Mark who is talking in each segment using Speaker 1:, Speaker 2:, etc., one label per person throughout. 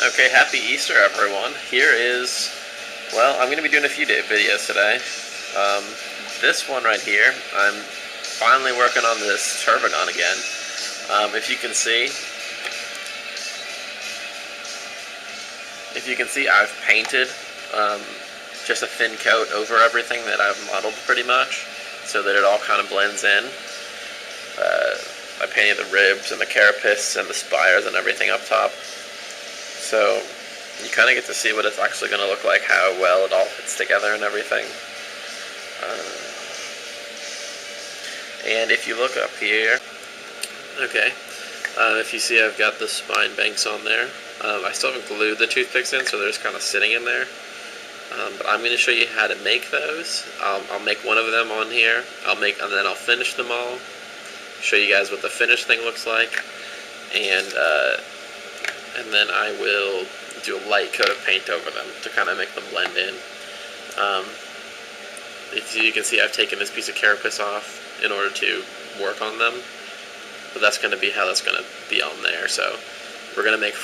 Speaker 1: Okay, happy Easter, everyone. Here is, well, I'm going to be doing a few videos today. This one right here, I'm finally working on this Tervigon again. If you can see, I've painted just a thin coat over everything that I've modeled pretty much, so that it all kind of blends in. I painted the ribs and the carapace and the spires and everything up top. So you kind of get to see what it's actually going to look like, how well it all fits together and everything. And if you look up here, okay, if you see I've got the spine banks on there. I still haven't glued the toothpicks in, so they're just kind of sitting in there. But I'm going to show you how to make those. I'll make one of them on here, and then I'll finish them all, show you guys what the finished thing looks like, and then I will do a light coat of paint over them to kind of make them blend in. If you can see, I've taken this piece of carapace off in order to work on them, but that's going to be how that's going to be on there. So we're going to make a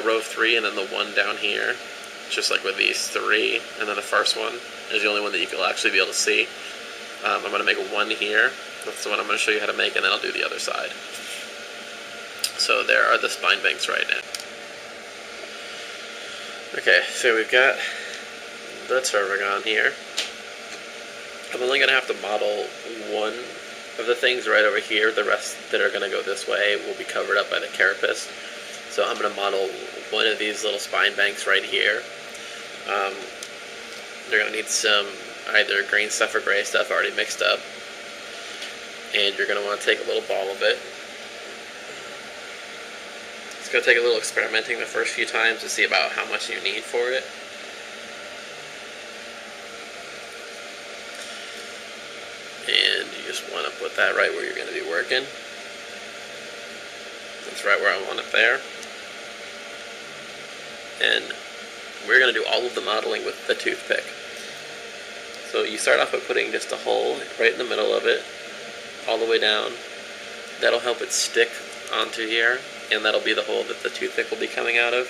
Speaker 1: row of three, and then the one down here, just like with these three, and then the first one is the only one that you can actually be able to see. I'm going to make one here. That's the one I'm going to show you how to make, and then I'll do the other side. So there are the spine banks right now. Okay, so we've got the Tervigon here. I'm only going to have to model one of the things right over here. The rest that are going to go this way will be covered up by the carapace. So I'm going to model one of these little spine banks right here. They're going to need some either green stuff or gray stuff already mixed up. And you're going to want to take a little ball of it. It's going to take a little experimenting the first few times to see about how much you need for it. And you just want to put that right where you're going to be working. That's right where I want it there. And we're going to do all of the modeling with the toothpick. So you start off by putting just a hole right in the middle of it, all the way down. That'll help it stick onto here, and that'll be the hole that the toothpick will be coming out of.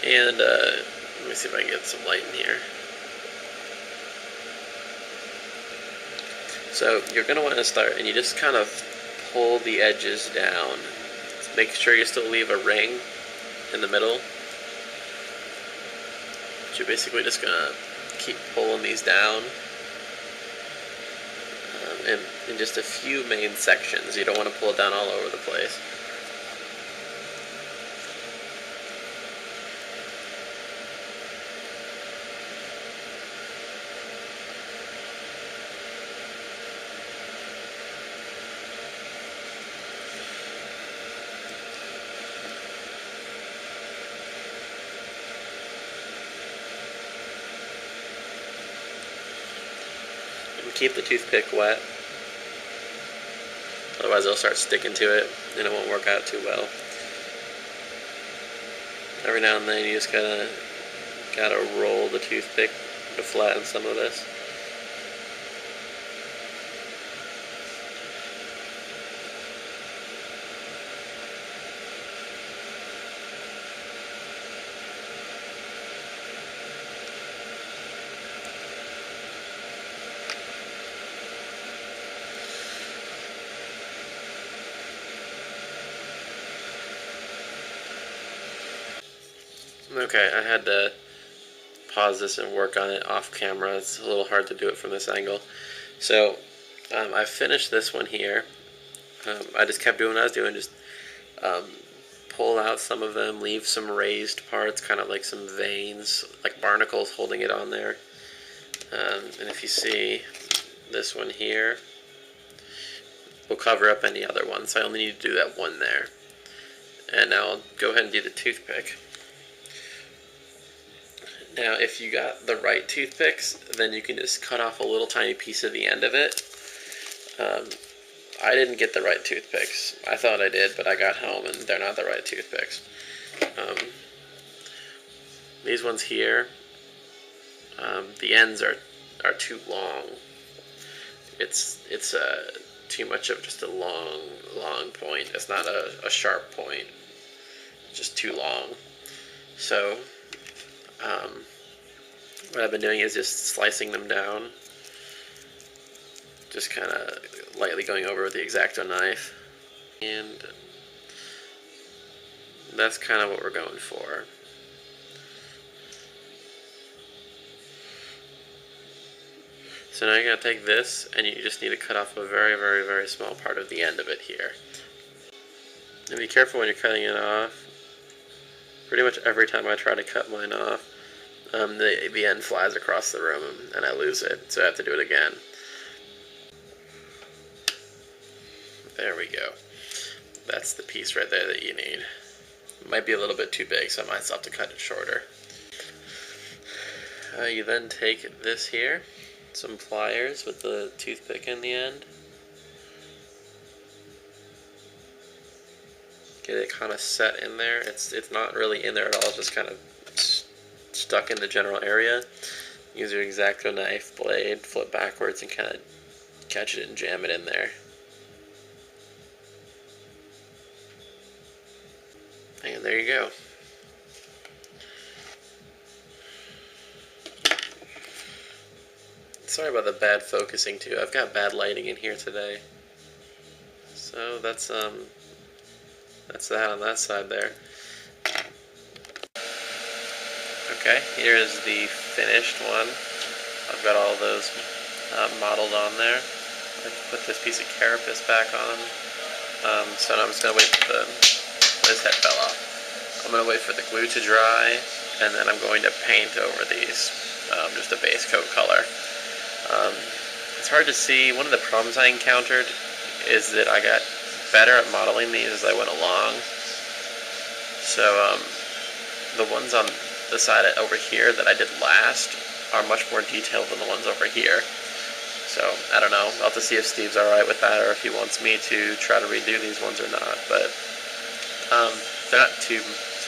Speaker 1: And let me see if I can get some light in here. So you're going to want to start, and you just kind of pull the edges down. Just make sure you still leave a ring in the middle. But you're basically just going to keep pulling these down. In just a few main sections. You don't want to pull it down all over the place. And keep the toothpick wet. Otherwise it'll start sticking to it and it won't work out too well. Every now and then you just gotta roll the toothpick to flatten some of this. Okay, I had to pause this and work on it off camera. It's a little hard to do it from this angle. So, I finished this one here. I just kept doing what I was doing, just pull out some of them, leave some raised parts, kind of like some veins, like barnacles holding it on there. And if you see this one here, we'll cover up any other one, so I only need to do that one there. And now I'll go ahead and do the toothpick. Now, if you got the right toothpicks, then you can just cut off a little tiny piece of the end of it. I didn't get the right toothpicks. I thought I did, but I got home and they're not the right toothpicks. These ones here, the ends are too long. It's too much of just a long point. It's not a sharp point. just too long. So what I've been doing is just slicing them down, just kind of lightly going over with the X-Acto knife, and that's kind of what we're going for. So now you're going to take this, and you just need to cut off a very, very, very small part of the end of it here. And be careful when you're cutting it off. Pretty much every time I try to cut mine off, the end flies across the room and I lose it, so I have to do it again. There we go. That's the piece right there that you need. It might be a little bit too big, so I might still have to cut it shorter. You then take this here, some pliers with the toothpick in the end. Get it kind of set in there. It's not really in there at all, it's just kind of stuck in the general area. Use your X-Acto knife blade, flip backwards, and kind of catch it and jam it in there. And there you go. Sorry about the bad focusing too. I've got bad lighting in here today. So that's that on that side there. Okay, here's the finished one. I've got all those modeled on there. I put this piece of carapace back on. So now I'm just gonna wait for this head fell off. I'm gonna wait for the glue to dry, and then I'm going to paint over these, just a base coat color. It's hard to see. One of the problems I encountered is that I got better at modeling these as I went along. So the ones on the side over here that I did last are much more detailed than the ones over here. So I don't know. I'll have to see if Steve's alright with that, or if he wants me to try to redo these ones or not. But they're not too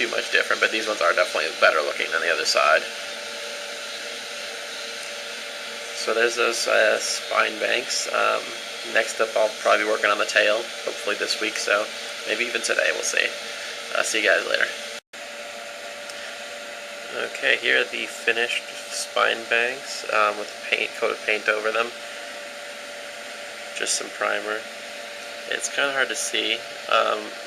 Speaker 1: much different, but these ones are definitely better looking than the other side. So there's those spine banks. Next up, I'll probably be working on the tail, hopefully this week, so maybe even today, we'll see. See you guys later. Okay, here are the finished spine banks with a coat of paint over them. Just some primer. It's kind of hard to see.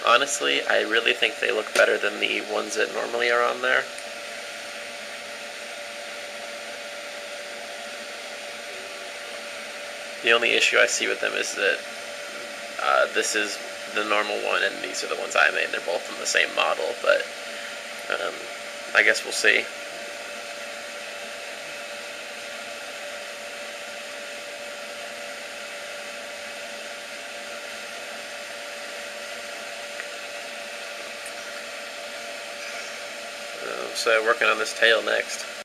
Speaker 1: Honestly, I really think they look better than the ones that normally are on there. The only issue I see with them is that this is the normal one and these are the ones I made. They're both from the same model, but I guess we'll see. So working on this tail next.